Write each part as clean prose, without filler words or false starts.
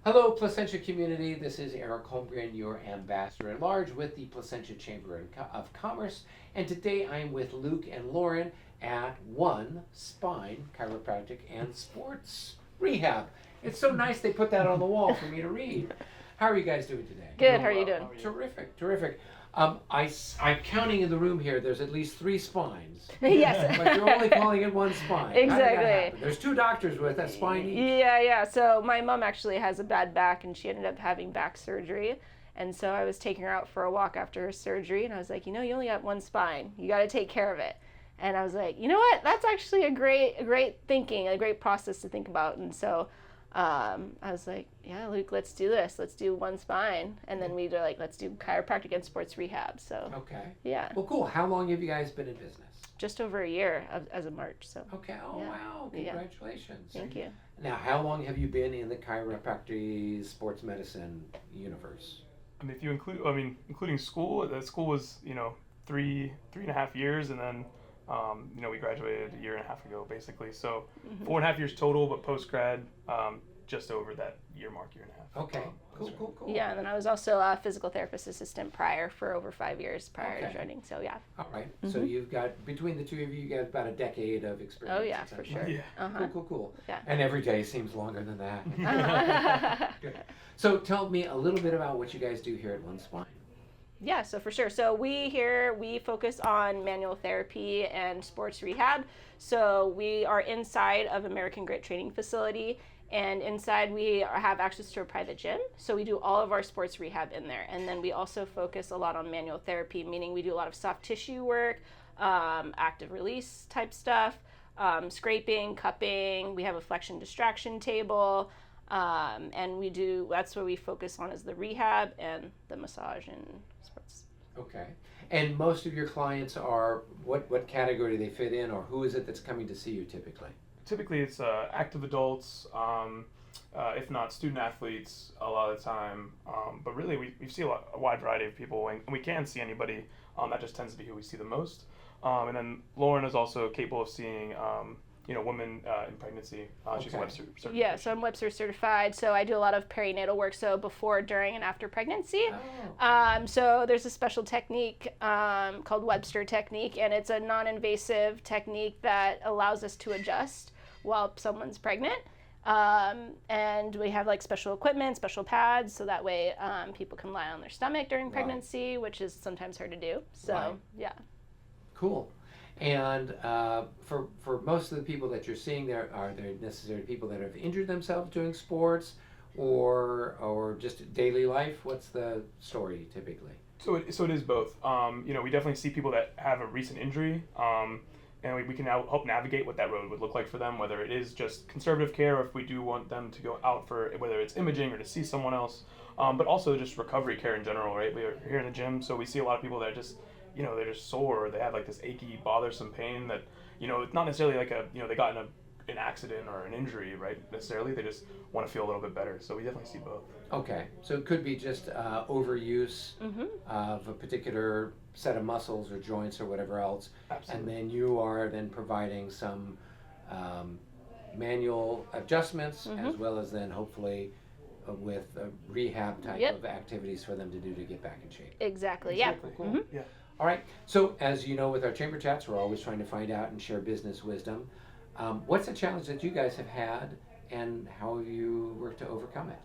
Hello, Placentia community. This is Eric Holmgren, your ambassador at large with the Placentia Chamber of Commerce. And today I am with Luke and Lauren at Spine Chiropractic and Sports Rehab. It's so nice they put that on the wall for me to read. How are you guys doing today? Good. How are you doing? Terrific, terrific. I'm counting in the room here. There's at least 3 spines. Yes. But you're only calling it 1 spine. Exactly. How did that happen? There's 2 doctors with that spine each. Yeah. So my mom actually has a bad back, and she ended up having back surgery. And so I was taking her out for a walk after her surgery, and I was like, you only got 1 spine. You got to take care of it. And I was like, you know what? That's actually a great thinking, a great process to think about. And so I was like, yeah, Luke, let's do this. Let's do 1 spine. And then we were like, let's do chiropractic and sports rehab. So, okay. Yeah. Well, cool. How long have you guys been in business? Just over a year as of March. So. Okay. Oh, yeah. Wow. Congratulations. Yeah. Thank you. Now, how long have you been in the chiropractic sports medicine universe? I mean, if you including school, the school was, 3.5 years, and then, we graduated a year and a half ago, basically. So 4.5 years total, but post-grad, just over that year mark, year and a half. Okay, cool. Yeah, and then I was also a physical therapist assistant prior for over 5 years prior to joining, so yeah. All right, so you've got, between the 2 of you got about a decade of experience. Oh yeah, for sure. Yeah. Cool. Yeah. And every day seems longer than that. Good. So tell me a little bit about what you guys do here at One Spine. Yeah, so for sure. So we focus on manual therapy and sports rehab. So we are inside of American Grit Training Facility, and inside we have access to a private gym. So we do all of our sports rehab in there. And then we also focus a lot on manual therapy, meaning we do a lot of soft tissue work, active release type stuff, scraping, cupping. We have a flexion distraction table. And that's where we focus on is the rehab and the massage and sports. Okay. And most of your clients are, what category do they fit in, or who is it that's coming to see you typically? Typically, it's active adults, if not student athletes a lot of the time. But really, we see a wide variety of people, and we can see anybody. That just tends to be who we see the most. And then Lauren is also capable of seeing women in pregnancy. She's Webster certified. Yeah, so I'm Webster certified. So I do a lot of perinatal work, so before, during, and after pregnancy. So there's a special technique called Webster technique, and it's a non-invasive technique that allows us to adjust while someone's pregnant. And we have like special equipment, special pads, so that way people can lie on their stomach during pregnancy, which is sometimes hard to do. So, yeah. Cool. And for most of the people that you're seeing there, are there necessarily people that have injured themselves doing sports or just daily life? What's the story typically? So it is both. We definitely see people that have a recent injury, and we can now help navigate what that road would look like for them, whether it is just conservative care or if we do want them to go out for whether it's imaging or to see someone else, but also just recovery care in general, right? We are here in the gym, so we see a lot of people that just they're just sore, or they have like this achy, bothersome pain that, it's not necessarily like they got in an accident or an injury, right? Necessarily, they just want to feel a little bit better. So we definitely see both. Okay, so it could be just overuse of a particular set of muscles or joints or whatever else. Absolutely. And then you are then providing some manual adjustments as well as then hopefully with rehab type of activities for them to do to get back in shape. Exactly. Cool. Yeah. All right, so as you know, with our chamber chats, we're always trying to find out and share business wisdom. What's the challenge that you guys have had, and how have you worked to overcome it?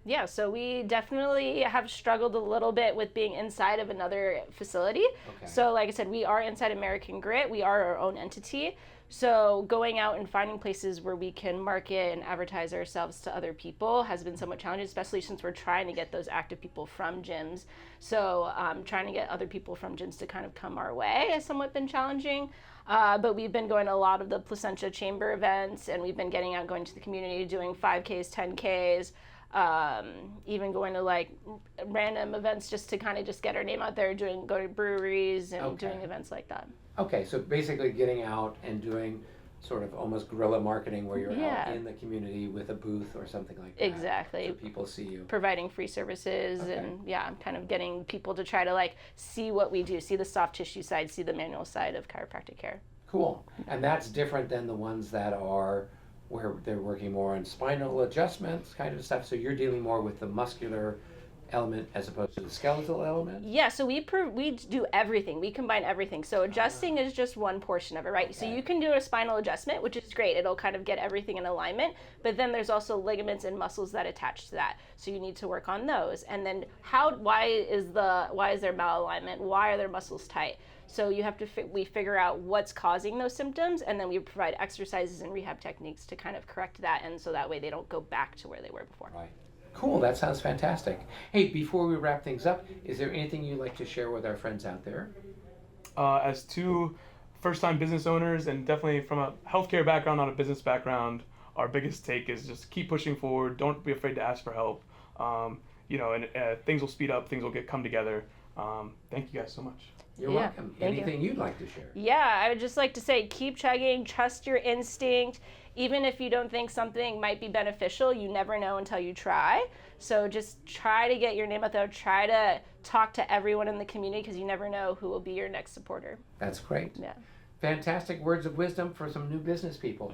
Yeah, so we definitely have struggled a little bit with being inside of another facility. Okay. So like I said, we are inside American Grit. We are our own entity. So going out and finding places where we can market and advertise ourselves to other people has been somewhat challenging, especially since we're trying to get those active people from gyms. So trying to get other people from gyms to kind of come our way has somewhat been challenging. But we've been going to a lot of the Placentia Chamber events, and we've been getting out, going to the community, doing 5Ks, 10Ks, even going to like random events just to kind of just get our name out there, go to breweries and doing events like that. Okay, so basically getting out and doing sort of almost guerrilla marketing where you're out in the community with a booth or something like that. Exactly. So people see you. Providing free services and kind of getting people to try to like see what we do, see the soft tissue side, see the manual side of chiropractic care. Cool. And that's different than the ones that are where they're working more on spinal adjustments kind of stuff. So you're dealing more with the muscular element as opposed to the skeletal element? Yeah, so we do everything. We combine everything. So adjusting is just one portion of it, right? So Okay. you can do a spinal adjustment, which is great. It'll kind of get everything in alignment. But then there's also ligaments and muscles that attach to that. So you need to work on those. And then why is there malalignment? Why are their muscles tight? So you have to we figure out what's causing those symptoms, and then we provide exercises and rehab techniques to kind of correct that, and so that way they don't go back to where they were before. Right. Cool, that sounds fantastic. Hey, before we wrap things up, is there anything you'd like to share with our friends out there? As two first-time business owners, and definitely from a healthcare background, not a business background, our biggest take is just keep pushing forward. Don't be afraid to ask for help. And things will speed up. Things will come together. Thank you guys so much. You're Yeah, welcome. thank you. Anything you'd like to share? Yeah, I would just like to say keep chugging, trust your instinct. Even if you don't think something might be beneficial, you never know until you try. So just try to get your name out there. Try to talk to everyone in the community because you never know who will be your next supporter. That's great. Yeah. Fantastic words of wisdom for some new business people.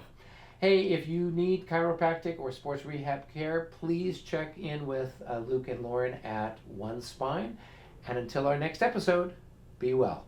Hey, if you need chiropractic or sports rehab care, please check in with Luke and Lauren at One Spine. And until our next episode, be well.